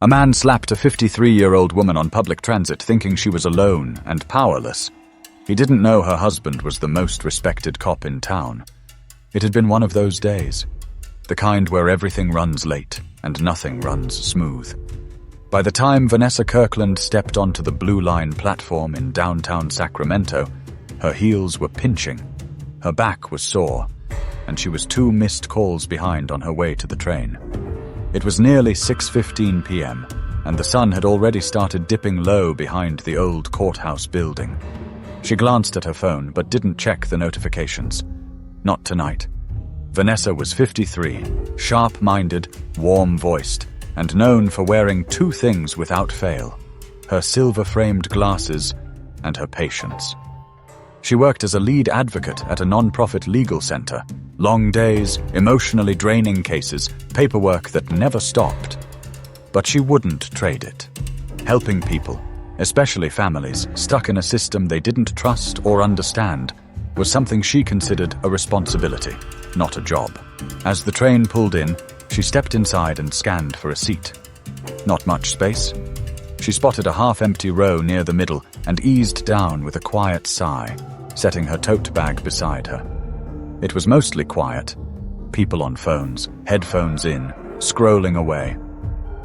A man slapped a 53-year-old woman on public transit thinking she was alone and powerless. He didn't know her husband was the most respected cop in town. It had been one of those days. The kind where everything runs late and nothing runs smooth. By the time Vanessa Kirkland stepped onto the Blue Line platform in downtown Sacramento, her heels were pinching, her back was sore, and she was 2 missed calls behind on her way to the train. It was nearly 6:15 p.m., and the sun had already started dipping low behind the old courthouse building. She glanced at her phone but didn't check the notifications. Not tonight. Vanessa was 53, sharp-minded, warm-voiced, and known for wearing 2 things without fail: her silver-framed glasses and her patience. She worked as a lead advocate at a non-profit legal center. Long days, emotionally draining cases, paperwork that never stopped. But she wouldn't trade it. Helping people, especially families stuck in a system they didn't trust or understand, was something she considered a responsibility, not a job. As the train pulled in, she stepped inside and scanned for a seat. Not much space. She spotted a half-empty row near the middle and eased down with a quiet sigh, setting her tote bag beside her. It was mostly quiet. People on phones, headphones in, scrolling away.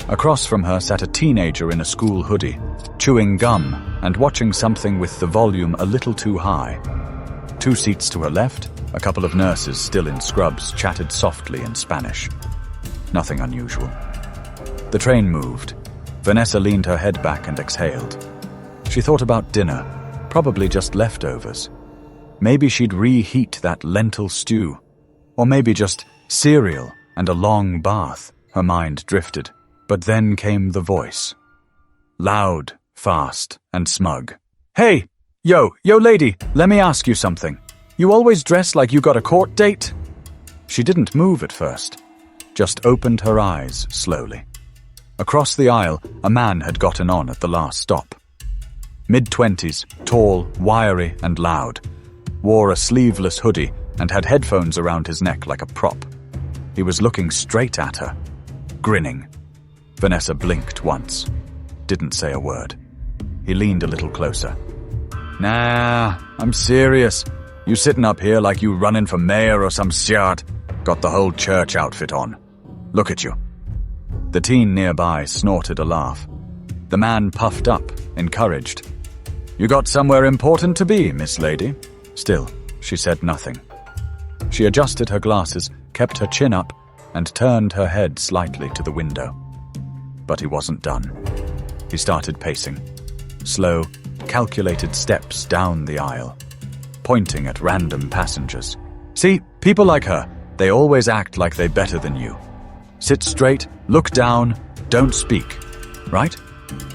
Across from her sat a teenager in a school hoodie, chewing gum and watching something with the volume a little too high. 2 seats to her left, a couple of nurses still in scrubs chatted softly in Spanish. Nothing unusual. The train moved. Vanessa leaned her head back and exhaled. She thought about dinner, probably just leftovers. Maybe she'd reheat that lentil stew. Or maybe just cereal and a long bath. Her mind drifted. But then came the voice. Loud, fast, and smug. Hey! Yo lady, let me ask you something. You always dress like you got a court date? She didn't move at first. Just opened her eyes slowly. Across the aisle, a man had gotten on at the last stop. Mid-20s, tall, wiry, and loud. Wore a sleeveless hoodie and had headphones around his neck like a prop. He was looking straight at her, grinning. Vanessa blinked once. Didn't say a word. He leaned a little closer. Nah, I'm serious. You sitting up here like you running for mayor or some shit. Got the whole church outfit on. Look at you. The teen nearby snorted a laugh. The man puffed up, encouraged. You got somewhere important to be, Miss Lady. Still, she said nothing. She adjusted her glasses, kept her chin up, and turned her head slightly to the window. But he wasn't done. He started pacing. Slow, calculated steps down the aisle, pointing at random passengers. See, people like her, they always act like they're better than you. Sit straight, look down, don't speak. Right?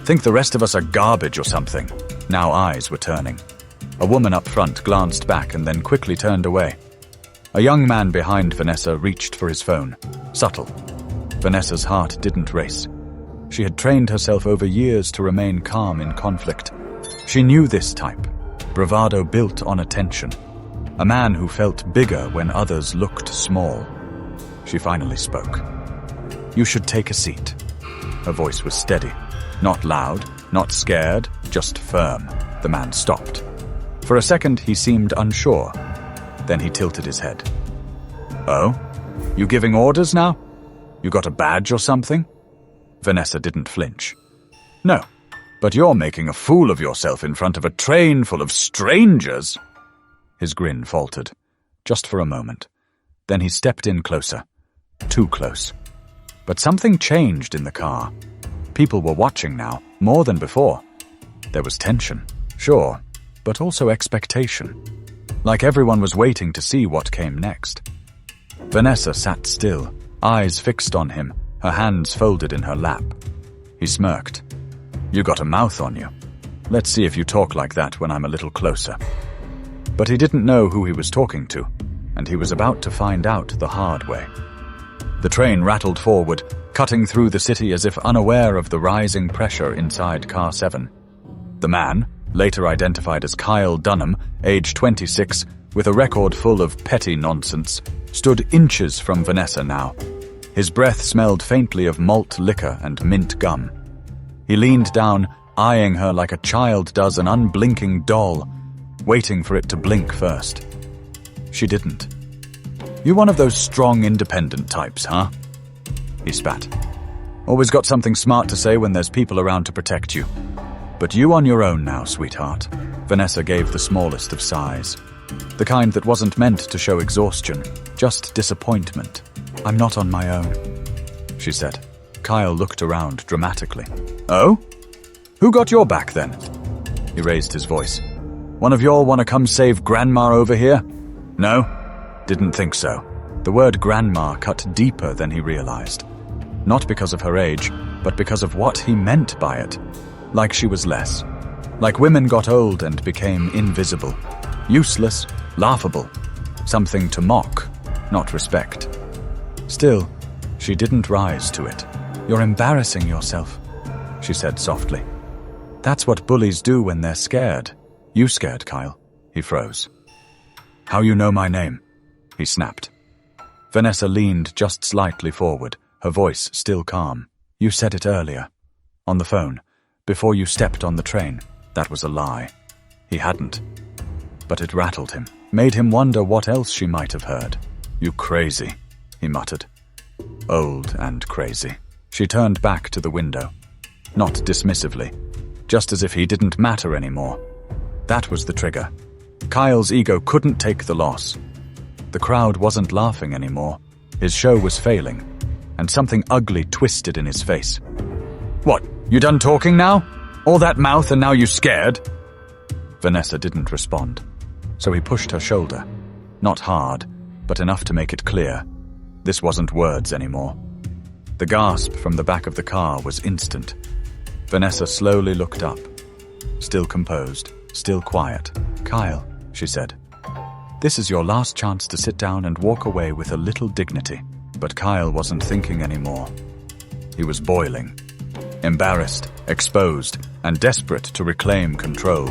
Think the rest of us are garbage or something. Now eyes were turning. A woman up front glanced back and then quickly turned away. A young man behind Vanessa reached for his phone. Subtle. Vanessa's heart didn't race. She had trained herself over years to remain calm in conflict. She knew this type. Bravado built on attention. A man who felt bigger when others looked small. She finally spoke. You should take a seat. Her voice was steady. Not loud, not scared, just firm. The man stopped. For a second, he seemed unsure. Then he tilted his head. Oh? You giving orders now? You got a badge or something? Vanessa didn't flinch. No, but you're making a fool of yourself in front of a train full of strangers. His grin faltered, just for a moment. Then he stepped in closer. Too close. But something changed in the car. People were watching now, more than before. There was tension, sure, but also expectation. Like everyone was waiting to see what came next. Vanessa sat still, eyes fixed on him, her hands folded in her lap. He smirked. You got a mouth on you. Let's see if you talk like that when I'm a little closer. But he didn't know who he was talking to, and he was about to find out the hard way. The train rattled forward, cutting through the city as if unaware of the rising pressure inside Car 7. The man, later identified as Kyle Dunham, age 26, with a record full of petty nonsense, stood inches from Vanessa now. His breath smelled faintly of malt liquor and mint gum. He leaned down, eyeing her like a child does an unblinking doll, waiting for it to blink first. She didn't. "You one of those strong, independent types, huh?" He spat. "Always got something smart to say when there's people around to protect you. But you on your own now, sweetheart." Vanessa gave the smallest of sighs. The kind that wasn't meant to show exhaustion, just disappointment. "I'm not on my own," she said. Kyle looked around dramatically. "Oh? Who got your back then?" He raised his voice. "One of y'all want to come save Grandma over here?" "No? Didn't think so." The word grandma cut deeper than he realized. Not because of her age, but because of what he meant by it. Like she was less. Like women got old and became invisible. Useless, laughable. Something to mock, not respect. Still, she didn't rise to it. "You're embarrassing yourself," she said softly. "That's what bullies do when they're scared." "You scared, Kyle?" He froze. "How you know my name?" He snapped. Vanessa leaned just slightly forward, her voice still calm. "You said it earlier. On the phone. Before you stepped on the train. That was a lie." He hadn't. But it rattled him, made him wonder what else she might have heard. "You crazy," he muttered. "Old and crazy." She turned back to the window. Not dismissively, just as if he didn't matter anymore. That was the trigger. Kyle's ego couldn't take the loss. The crowd wasn't laughing anymore. His show was failing, and something ugly twisted in his face. "What, you done talking now? All that mouth and now you scared?" Vanessa didn't respond, so he pushed her shoulder. Not hard, but enough to make it clear. This wasn't words anymore. The gasp from the back of the car was instant. Vanessa slowly looked up. Still composed, still quiet. "Kyle," she said. "This is your last chance to sit down and walk away with a little dignity." But Kyle wasn't thinking anymore. He was boiling. Embarrassed, exposed, and desperate to reclaim control.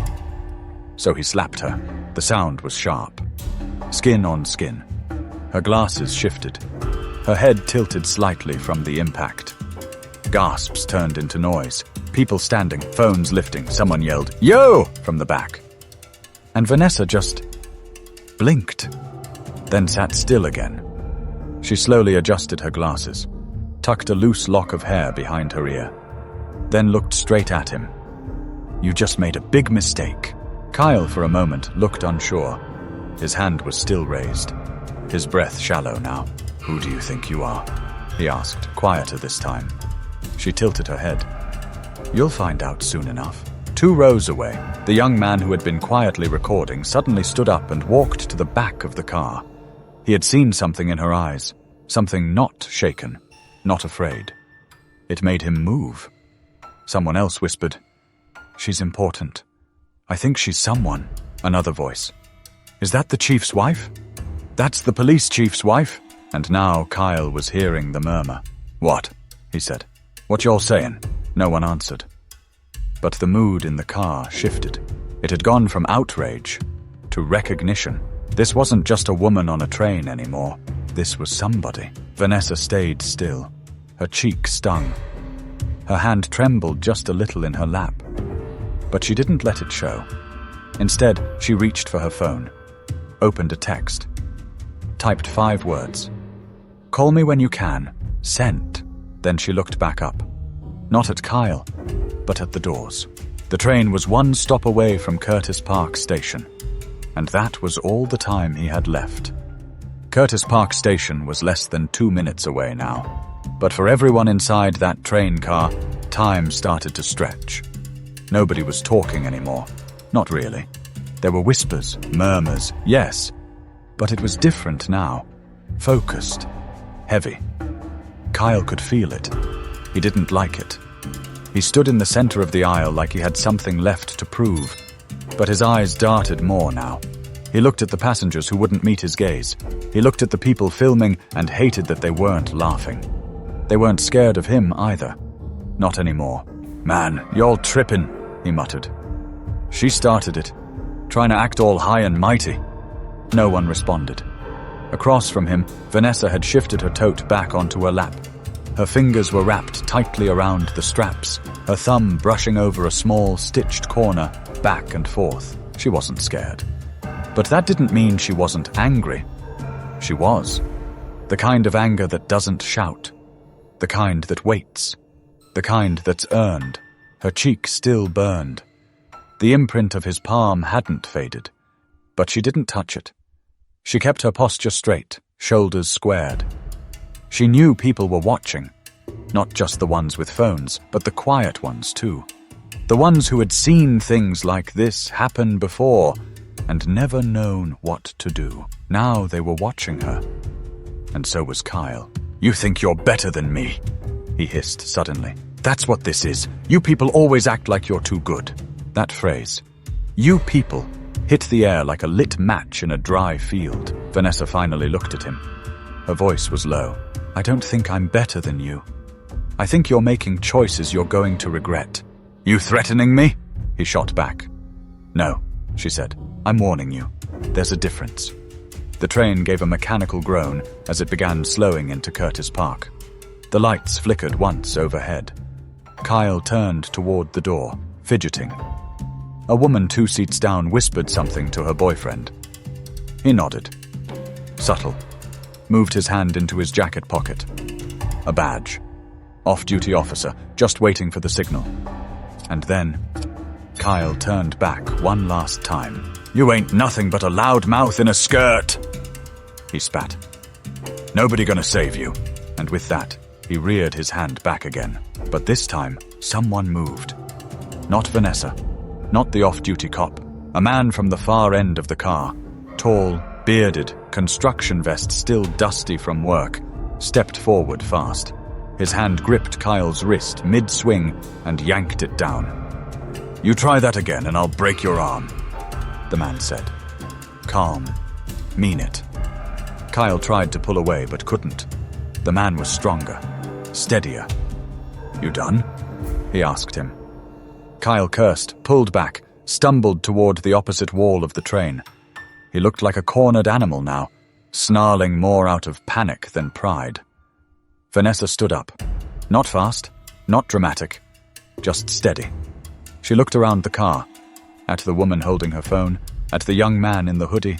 So he slapped her. The sound was sharp. Skin on skin. Her glasses shifted. Her head tilted slightly from the impact. Gasps turned into noise. People standing, phones lifting. Someone yelled, "Yo!" from the back. And Vanessa just blinked, then sat still again. She slowly adjusted her glasses, tucked a loose lock of hair behind her ear, then looked straight at him. "You just made a big mistake." Kyle, for a moment, looked unsure. His hand was still raised, his breath shallow now. "Who do you think you are?" he asked, quieter this time. She tilted her head. "You'll find out soon enough." 2 rows away, the young man who had been quietly recording suddenly stood up and walked to the back of the car. He had seen something in her eyes, something not shaken, not afraid. It made him move. Someone else whispered, "She's important. I think she's someone." Another voice, "Is that the chief's wife?" "That's the police chief's wife." And now Kyle was hearing the murmur. "What?" he said. "What y'all saying?" No one answered. But the mood in the car shifted. It had gone from outrage to recognition. This wasn't just a woman on a train anymore. This was somebody. Vanessa stayed still. Her cheek stung. Her hand trembled just a little in her lap. But she didn't let it show. Instead, she reached for her phone, opened a text, typed 5 words. "Call me when you can. Sent." Then she looked back up. Not at Kyle, but at the doors. The train was 1 stop away from Curtis Park Station, and that was all the time he had left. Curtis Park Station was less than 2 minutes away now, but for everyone inside that train car, time started to stretch. Nobody was talking anymore. Not really. There were whispers, murmurs, yes, but it was different now. Focused. Heavy. Kyle could feel it. He didn't like it. He stood in the center of the aisle like he had something left to prove, but his eyes darted more now. He looked at the passengers who wouldn't meet his gaze. He looked at the people filming and hated that they weren't laughing. They weren't scared of him either. Not anymore. "Man, y'all trippin'," he muttered. "She started it, trying to act all high and mighty." No one responded. Across from him, Vanessa had shifted her tote back onto her lap. Her fingers were wrapped tightly around the straps, her thumb brushing over a small, stitched corner, back and forth. She wasn't scared. But that didn't mean she wasn't angry. She was. The kind of anger that doesn't shout. The kind that waits. The kind that's earned. Her cheek still burned. The imprint of his palm hadn't faded. But she didn't touch it. She kept her posture straight, shoulders squared. She knew people were watching. Not just the ones with phones, but the quiet ones too. The ones who had seen things like this happen before and never known what to do. Now they were watching her. And so was Kyle. "You think you're better than me," he hissed suddenly. "That's what this is. You people always act like you're too good." That phrase, "you people," hit the air like a lit match in a dry field. Vanessa finally looked at him. Her voice was low. "I don't think I'm better than you. I think you're making choices you're going to regret." "You threatening me?" he shot back. "No," she said. "I'm warning you. There's a difference." The train gave a mechanical groan as it began slowing into Curtis Park. The lights flickered once overhead. Kyle turned toward the door, fidgeting. A woman 2 seats down whispered something to her boyfriend. He nodded. Subtle. Moved his hand into his jacket pocket. A badge. Off-duty officer, just waiting for the signal. And then, Kyle turned back one last time. "You ain't nothing but a loud mouth in a skirt," he spat. "Nobody gonna save you." And with that, he reared his hand back again. But this time, someone moved. Not Vanessa. Not the off-duty cop. A man from the far end of the car. Tall, bearded, construction vest still dusty from work, stepped forward fast. His hand gripped Kyle's wrist mid-swing and yanked it down. "You try that again and I'll break your arm," the man said. Calm. Mean it. Kyle tried to pull away but couldn't. The man was stronger. Steadier. "You done?" he asked him. Kyle cursed, pulled back, stumbled toward the opposite wall of the train. He looked like a cornered animal now, snarling more out of panic than pride. Vanessa stood up. Not fast, not dramatic, just steady. She looked around the car, at the woman holding her phone, at the young man in the hoodie,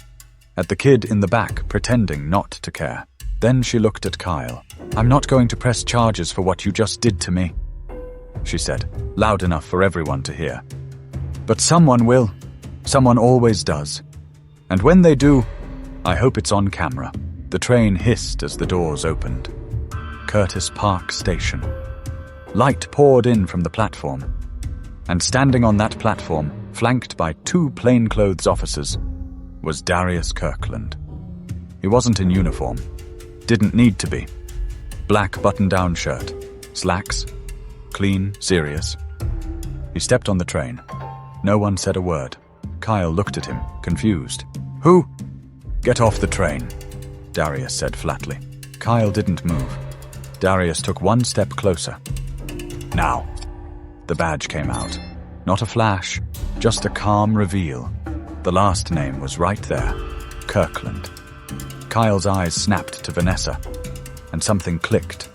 at the kid in the back pretending not to care. Then she looked at Kyle. "I'm not going to press charges for what you just did to me," she said, loud enough for everyone to hear. "But someone will. Someone always does. And when they do, I hope it's on camera." The train hissed as the doors opened. Curtis Park Station. Light poured in from the platform. And standing on that platform, flanked by 2 plainclothes officers, was Darius Kirkland. He wasn't in uniform. Didn't need to be. Black button-down shirt. Slacks. Clean, serious. He stepped on the train. No one said a word. Kyle looked at him, confused. "Who?" "Get off the train," Darius said flatly. Kyle didn't move. Darius took 1 step closer. "Now." The badge came out. Not a flash, just a calm reveal. The last name was right there. Kirkland. Kyle's eyes snapped to Vanessa, and something clicked.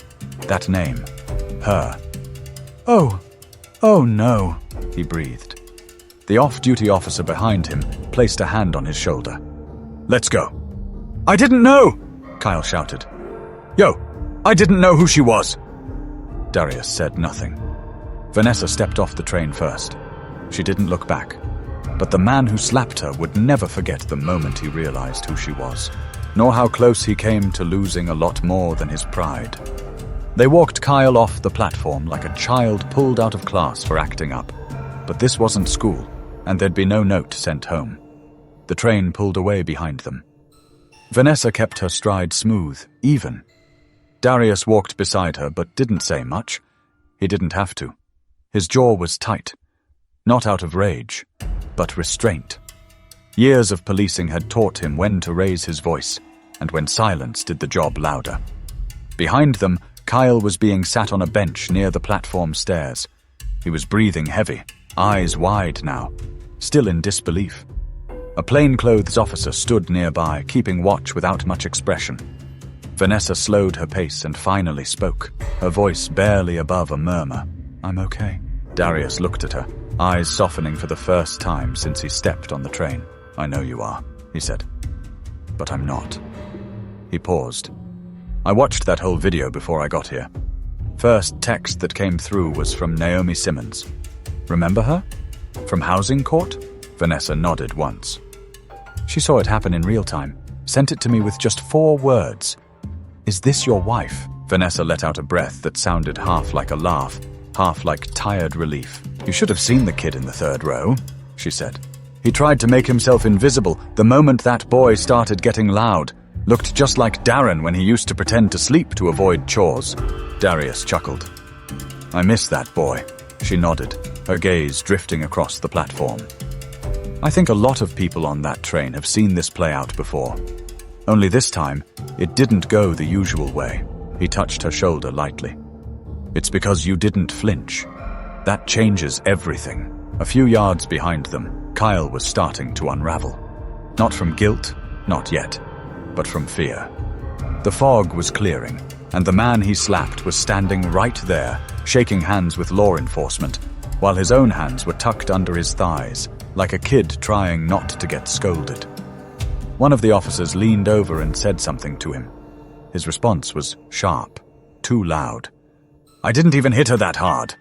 That name. Her. Oh no," he breathed. The off-duty officer behind him placed a hand on his shoulder. "Let's go." "I didn't know!" Kyle shouted. "Yo, I didn't know who she was." Darius said nothing. Vanessa stepped off the train first. She didn't look back. But the man who slapped her would never forget the moment he realized who she was, nor how close he came to losing a lot more than his pride. They walked Kyle off the platform like a child pulled out of class for acting up. But this wasn't school, and there'd be no note sent home. The train pulled away behind them. Vanessa kept her stride smooth, even. Darius walked beside her but didn't say much. He didn't have to. His jaw was tight. Not out of rage, but restraint. Years of policing had taught him when to raise his voice, and when silence did the job louder. Behind them, Kyle was being sat on a bench near the platform stairs. He was breathing heavy, eyes wide now, still in disbelief. A plainclothes officer stood nearby, keeping watch without much expression. Vanessa slowed her pace and finally spoke, her voice barely above a murmur. "I'm okay." Darius looked at her, eyes softening for the first time since he stepped on the train. "I know you are," he said. "But I'm not." He paused. "I watched that whole video before I got here. First text that came through was from Naomi Simmons. Remember her? From Housing Court?" Vanessa nodded once. "She saw it happen in real time, sent it to me with just 4 words. 'Is this your wife?'" Vanessa let out a breath that sounded half like a laugh, half like tired relief. "You should have seen the kid in the 3rd row," she said. "He tried to make himself invisible the moment that boy started getting loud. Looked just like Darren when he used to pretend to sleep to avoid chores." Darius chuckled. "I miss that boy," she nodded, her gaze drifting across the platform. "I think a lot of people on that train have seen this play out before. Only this time, it didn't go the usual way." He touched her shoulder lightly. "It's because you didn't flinch. That changes everything." A few yards behind them, Kyle was starting to unravel. Not from guilt, not yet, but from fear. The fog was clearing, and the man he slapped was standing right there, shaking hands with law enforcement, while his own hands were tucked under his thighs, like a kid trying not to get scolded. One of the officers leaned over and said something to him. His response was sharp, too loud. "I didn't even hit her that hard."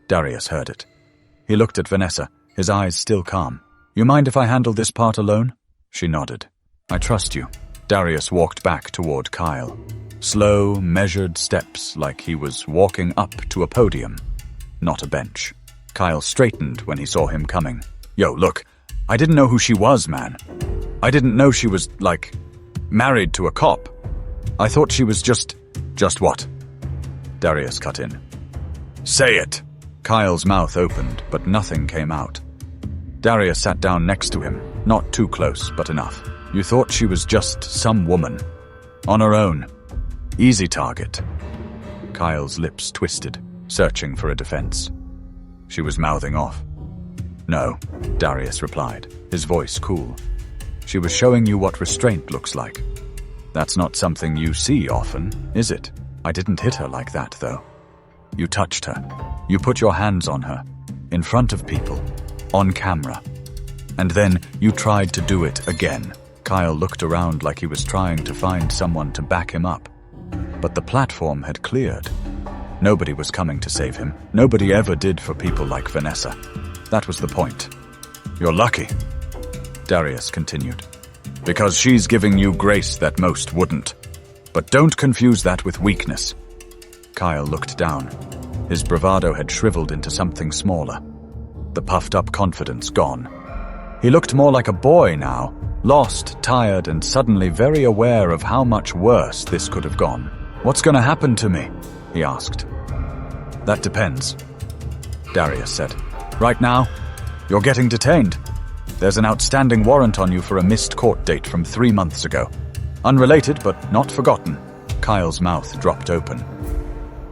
Darius heard it. He looked at Vanessa, his eyes still calm. "You mind if I handle this part alone?" She nodded. "I trust you." Darius walked back toward Kyle. Slow, measured steps like he was walking up to a podium, not a bench. Kyle straightened when he saw him coming. "Yo, look, I didn't know who she was, man. I didn't know she was, like, married to a cop. I thought she was just what?" Darius cut in. "Say it." Kyle's mouth opened, but nothing came out. Darius sat down next to him, not too close, but enough. "You thought she was just some woman. On her own. Easy target." Kyle's lips twisted, searching for a defense. She was mouthing off. "No," Darius replied, his voice cool. "She was showing you what restraint looks like. That's not something you see often, is it? I didn't hit her like that, though. You touched her. You put your hands on her, in front of people, on camera. And then you tried to do it again." Kyle looked around like he was trying to find someone to back him up. But the platform had cleared. Nobody was coming to save him. Nobody ever did for people like Vanessa. That was the point. "You're lucky," Darius continued, "because she's giving you grace that most wouldn't. But don't confuse that with weakness." Kyle looked down. His bravado had shriveled into something smaller. The puffed-up confidence gone. He looked more like a boy now, lost, tired, and suddenly very aware of how much worse this could have gone. "What's going to happen to me?" he asked. "That depends," Darius said. "Right now, you're getting detained. There's an outstanding warrant on you for a missed court date from 3 months ago. Unrelated, but not forgotten." Kyle's mouth dropped open.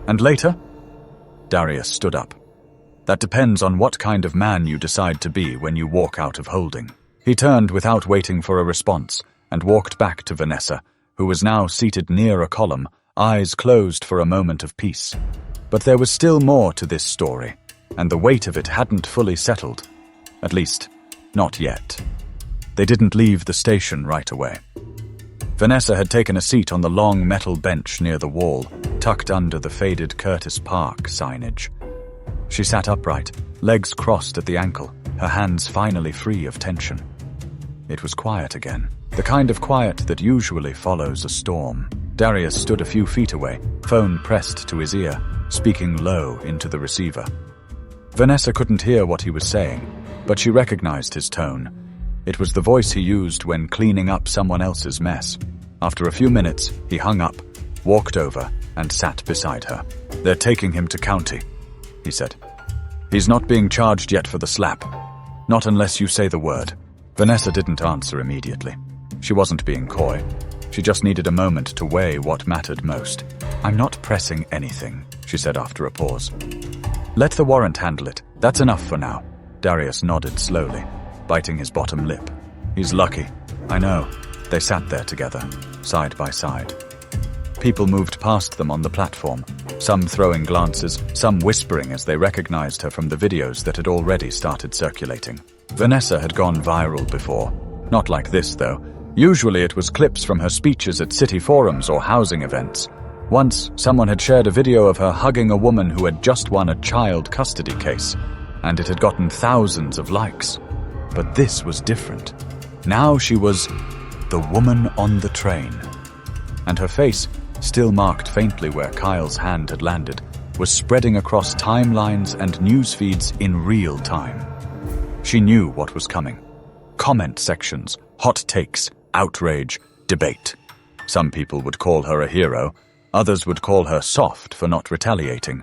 "And later?" Darius stood up. "That depends on what kind of man you decide to be when you walk out of holding." He turned without waiting for a response and walked back to Vanessa, who was now seated near a column, eyes closed for a moment of peace. But there was still more to this story, and the weight of it hadn't fully settled. At least, not yet. They didn't leave the station right away. Vanessa had taken a seat on the long metal bench near the wall, tucked under the faded Curtis Park signage. She sat upright, legs crossed at the ankle, her hands finally free of tension. It was quiet again, the kind of quiet that usually follows a storm. Darius stood a few feet away, phone pressed to his ear, speaking low into the receiver. Vanessa couldn't hear what he was saying, but she recognized his tone. It was the voice he used when cleaning up someone else's mess. After a few minutes, he hung up, walked over, and sat beside her. "They're taking him to county," he said. "He's not being charged yet for the slap. Not unless you say the word." Vanessa didn't answer immediately. She wasn't being coy. She just needed a moment to weigh what mattered most. "I'm not pressing anything," she said after a pause. "Let the warrant handle it. That's enough for now." Darius nodded slowly, biting his bottom lip. He's lucky. I know. They sat there together, side by side. People moved past them on the platform, some throwing glances, some whispering as they recognized her from the videos that had already started circulating. Vanessa had gone viral before. Not like this, though. Usually it was clips from her speeches at city forums or housing events. Once, someone had shared a video of her hugging a woman who had just won a child custody case, and it had gotten thousands of likes. But this was different. Now she was the woman on the train. And her face, still marked faintly where Kyle's hand had landed, was spreading across timelines and news feeds in real time. She knew what was coming. Comment sections, hot takes, outrage, debate. Some people would call her a hero. Others would call her soft for not retaliating.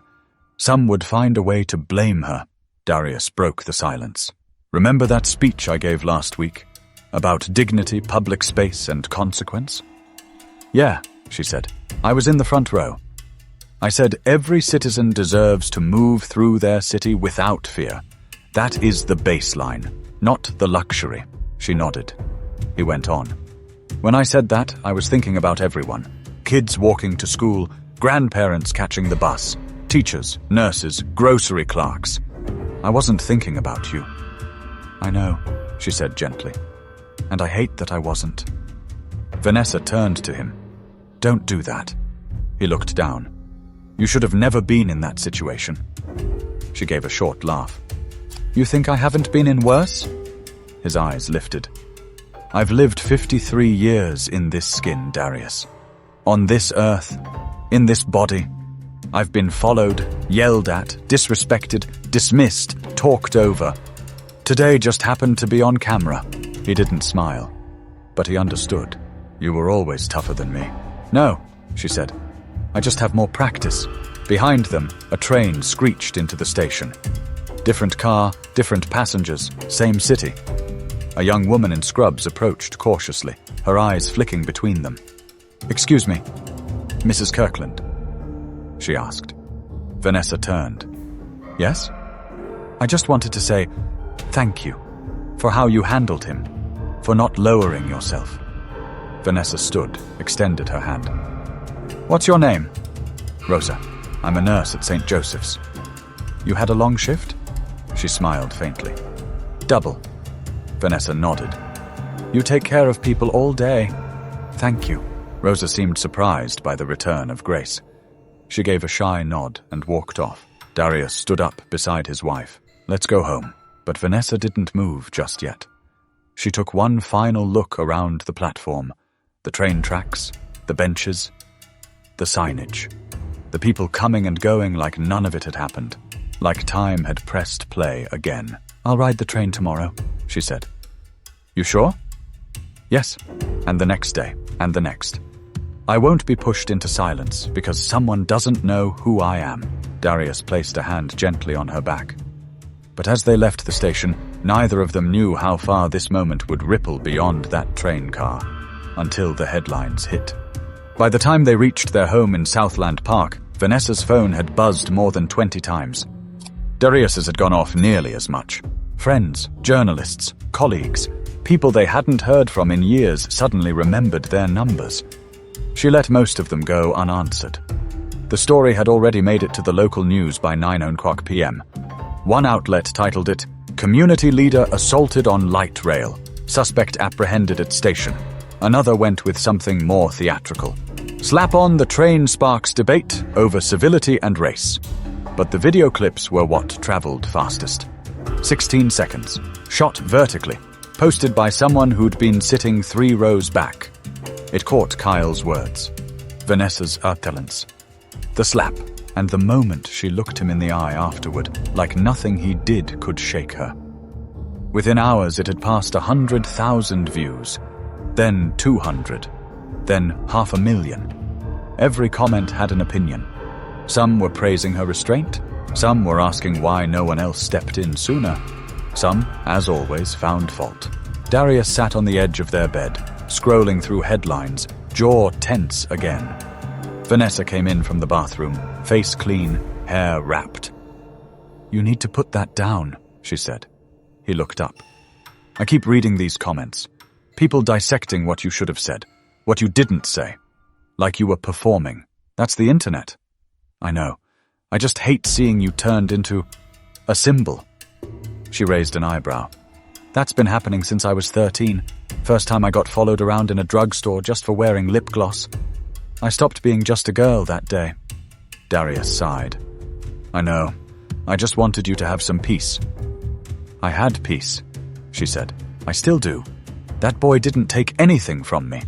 Some would find a way to blame her. Darius broke the silence. Remember that speech I gave last week? About dignity, public space, and consequence? Yeah, she said. I was in the front row. I said every citizen deserves to move through their city without fear. That is the baseline, not the luxury. She nodded. He went on. When I said that, I was thinking about everyone. Kids walking to school, grandparents catching the bus, teachers, nurses, grocery clerks. I wasn't thinking about you. I know, she said gently. And I hate that I wasn't. Vanessa turned to him. Don't do that. He looked down. You should have never been in that situation. She gave a short laugh. You think I haven't been in worse? His eyes lifted. I've lived 53 years in this skin, Darius. On this earth, in this body. I've been followed, yelled at, disrespected, dismissed, talked over. Today just happened to be on camera. He didn't smile, but he understood. You were always tougher than me. No, she said. I just have more practice. Behind them, a train screeched into the station. Different car, different passengers, same city. A young woman in scrubs approached cautiously, her eyes flicking between them. Excuse me, Mrs. Kirkland? She asked. Vanessa turned. Yes? I just wanted to say thank you for how you handled him, for not lowering yourself. Vanessa stood, extended her hand. What's your name? Rosa. I'm a nurse at St. Joseph's. You had a long shift? She smiled faintly. Double. Vanessa nodded. You take care of people all day. Thank you. Rosa seemed surprised by the return of Grace. She gave a shy nod and walked off. Darius stood up beside his wife. Let's go home. But Vanessa didn't move just yet. She took one final look around the platform, the train tracks, the benches, the signage, the people coming and going like none of it had happened, like time had pressed play again. I'll ride the train tomorrow, she said. You sure? Yes, and the next day, and the next. I won't be pushed into silence because someone doesn't know who I am. Darius placed a hand gently on her back. But as they left the station, neither of them knew how far this moment would ripple beyond that train car, until the headlines hit. By the time they reached their home in Southland Park, Vanessa's phone had buzzed more than 20 times. Darius's had gone off nearly as much. Friends, journalists, colleagues, people they hadn't heard from in years suddenly remembered their numbers. She let most of them go unanswered. The story had already made it to the local news by 9:00 p.m. One outlet titled it, Community Leader Assaulted on Light Rail. Suspect Apprehended at Station. Another went with something more theatrical. Slap on the train sparks debate over civility and race. But the video clips were what traveled fastest. 16 seconds. Shot vertically. Posted by someone who'd been sitting 3 rows back. It caught Kyle's words. Vanessa's utterance. The slap. And the moment she looked him in the eye afterward, like nothing he did could shake her. Within hours it had passed 100,000 views, then 200, then 500,000. Every comment had an opinion. Some were praising her restraint, some were asking why no one else stepped in sooner. Some, as always, found fault. Darius sat on the edge of their bed, scrolling through headlines, jaw tense again. Vanessa came in from the bathroom, face clean, hair wrapped. You need to put that down, she said. He looked up. I keep reading these comments. People dissecting what you should have said, what you didn't say. Like you were performing. That's the internet. I know. I just hate seeing you turned into a symbol. She raised an eyebrow. That's been happening since I was 13. First time I got followed around in a drugstore just for wearing lip gloss. I stopped being just a girl that day. Darius sighed. I know. I just wanted you to have some peace. I had peace, she said. I still do. That boy didn't take anything from me.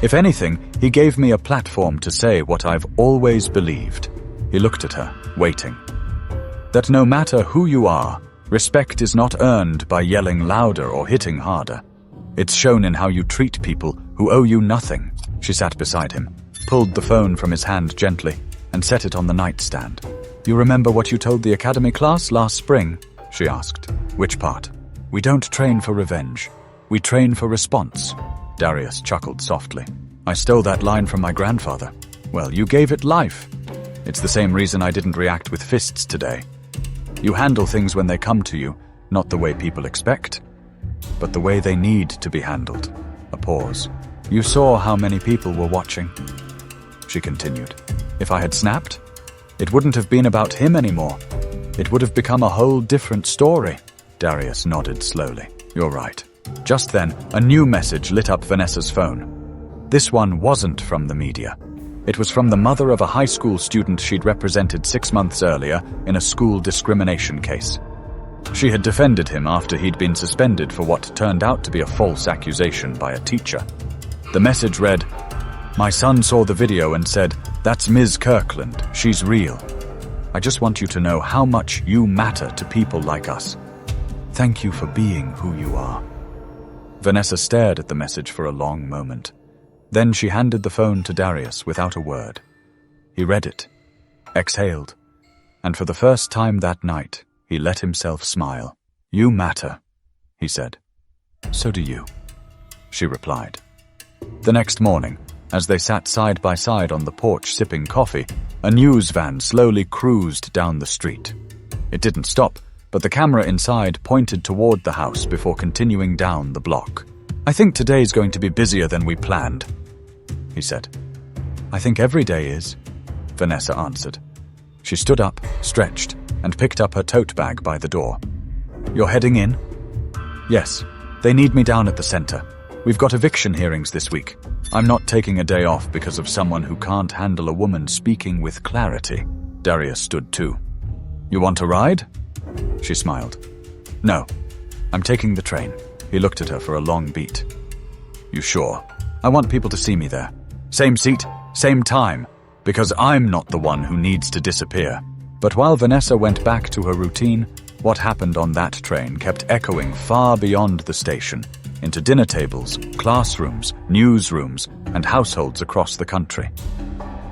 If anything, he gave me a platform to say what I've always believed. He looked at her, waiting. That no matter who you are, respect is not earned by yelling louder or hitting harder. It's shown in how you treat people who owe you nothing. She sat beside him, pulled the phone from his hand gently, and set it on the nightstand. You remember what you told the academy class last spring? She asked. Which part? We don't train for revenge. We train for response. Darius chuckled softly. I stole that line from my grandfather. Well, you gave it life. It's the same reason I didn't react with fists today. You handle things when they come to you, not the way people expect, but the way they need to be handled. A pause. You saw how many people were watching. She continued. If I had snapped, it wouldn't have been about him anymore. It would have become a whole different story. Darius nodded slowly. You're right. Just then, a new message lit up Vanessa's phone. This one wasn't from the media. It was from the mother of a high school student she'd represented 6 months earlier in a school discrimination case. She had defended him after he'd been suspended for what turned out to be a false accusation by a teacher. The message read, My son saw the video and said, That's Ms. Kirkland, she's real. I just want you to know how much you matter to people like us. Thank you for being who you are. Vanessa stared at the message for a long moment. Then she handed the phone to Darius without a word. He read it, exhaled, and for the first time that night, he let himself smile. You matter, he said. So do you, she replied. The next morning, as they sat side by side on the porch sipping coffee, a news van slowly cruised down the street. It didn't stop, but the camera inside pointed toward the house before continuing down the block. I think today's going to be busier than we planned, he said. I think every day is, Vanessa answered. She stood up, stretched, and picked up her tote bag by the door. You're heading in? Yes, they need me down at the center. We've got eviction hearings this week. I'm not taking a day off because of someone who can't handle a woman speaking with clarity. Darius stood too. You want a ride? She smiled. No, I'm taking the train. He looked at her for a long beat. You sure? I want people to see me there. Same seat, same time, because I'm not the one who needs to disappear. But while Vanessa went back to her routine, what happened on that train kept echoing far beyond the station, into dinner tables, classrooms, newsrooms, and households across the country.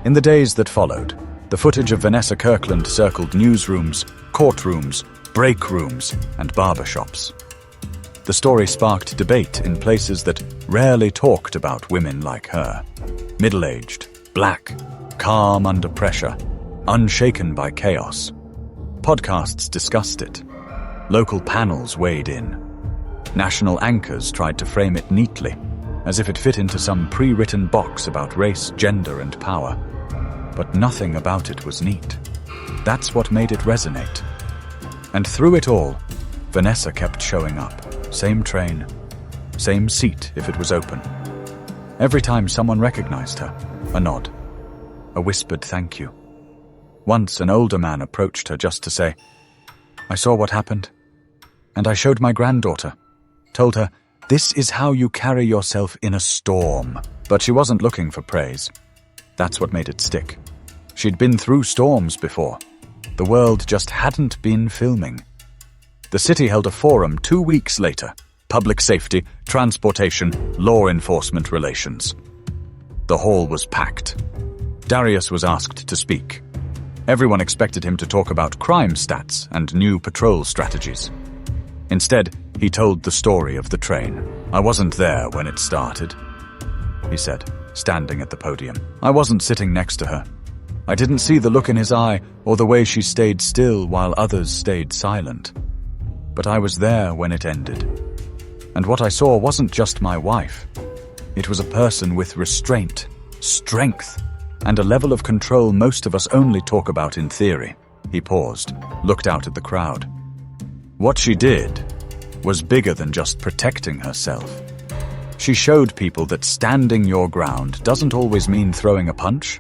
In the days that followed, the footage of Vanessa Kirkland circled newsrooms, courtrooms, break rooms, and barbershops. The story sparked debate in places that rarely talked about women like her. Middle-aged, black, calm under pressure, unshaken by chaos. Podcasts discussed it. Local panels weighed in. National anchors tried to frame it neatly, as if it fit into some pre-written box about race, gender, and power. But nothing about it was neat. That's what made it resonate. And through it all, Vanessa kept showing up. Same train, same seat if it was open. Every time someone recognized her, a nod, a whispered thank you. Once an older man approached her just to say, I saw what happened, and I showed my granddaughter, told her, this is how you carry yourself in a storm. But she wasn't looking for praise. That's what made it stick. She'd been through storms before. The world just hadn't been filming. The city held a forum 2 weeks later. Public safety, transportation, law enforcement relations. The hall was packed. Darius was asked to speak. Everyone expected him to talk about crime stats and new patrol strategies. Instead, he told the story of the train. I wasn't there when it started, he said, standing at the podium. I wasn't sitting next to her. I didn't see the look in his eye or the way she stayed still while others stayed silent. But I was there when it ended. And what I saw wasn't just my wife. It was a person with restraint, strength, and a level of control most of us only talk about in theory. He paused, looked out at the crowd. What she did was bigger than just protecting herself. She showed people that standing your ground doesn't always mean throwing a punch.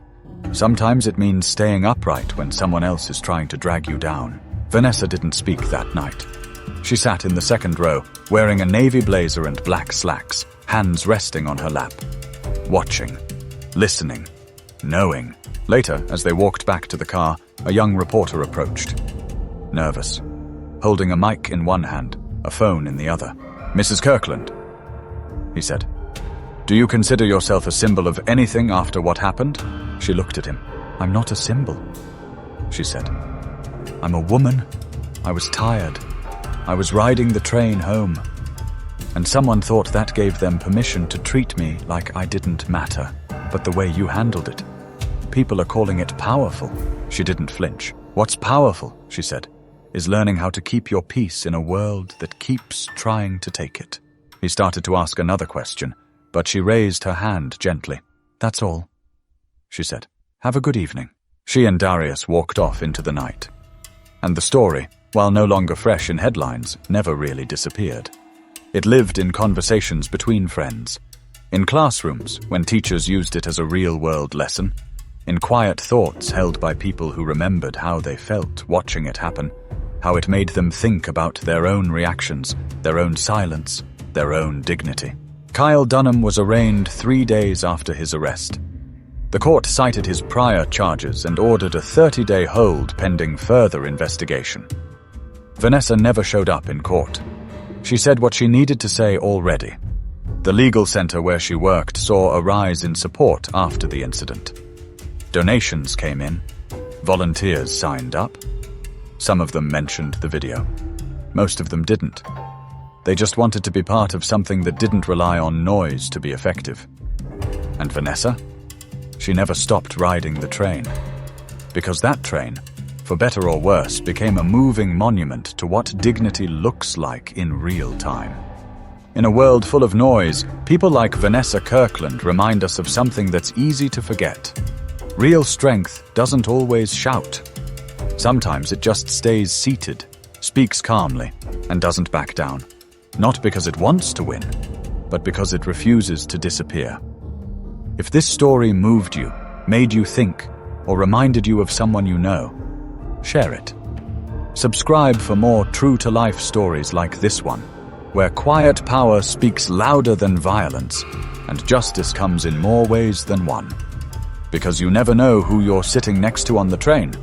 Sometimes it means staying upright when someone else is trying to drag you down. Vanessa didn't speak that night. She sat in the second row, wearing a navy blazer and black slacks, hands resting on her lap, watching, listening, knowing. Later, as they walked back to the car, a young reporter approached. Nervous, holding a mic in one hand, a phone in the other. "Mrs. Kirkland," he said, "do you consider yourself a symbol of anything after what happened?" She looked at him. "I'm not a symbol," she said. "I'm a woman. I was tired. I was riding the train home. And someone thought that gave them permission to treat me like I didn't matter. But the way you handled it, people are calling it powerful." She didn't flinch. "What's powerful," she said, "is learning how to keep your peace in a world that keeps trying to take it." He started to ask another question, but she raised her hand gently. "That's all," she said. "Have a good evening." She and Darius walked off into the night. And the story, while no longer fresh in headlines, never really disappeared. It lived in conversations between friends, in classrooms when teachers used it as a real-world lesson, in quiet thoughts held by people who remembered how they felt watching it happen, how it made them think about their own reactions, their own silence, their own dignity. Kyle Dunham was arraigned 3 days after his arrest. The court cited his prior charges and ordered a 30-day hold pending further investigation. Vanessa never showed up in court. She said what she needed to say already. The legal center where she worked saw a rise in support after the incident. Donations came in. Volunteers signed up. Some of them mentioned the video. Most of them didn't. They just wanted to be part of something that didn't rely on noise to be effective. And Vanessa? She never stopped riding the train. Because that train, for better or worse, became a moving monument to what dignity looks like in real time. In a world full of noise, people like Vanessa Kirkland remind us of something that's easy to forget. Real strength doesn't always shout. Sometimes it just stays seated, speaks calmly, and doesn't back down. Not because it wants to win, but because it refuses to disappear. If this story moved you, made you think, or reminded you of someone you know, share it. Subscribe for more true-to-life stories like this one, where quiet power speaks louder than violence, and justice comes in more ways than one. Because you never know who you're sitting next to on the train.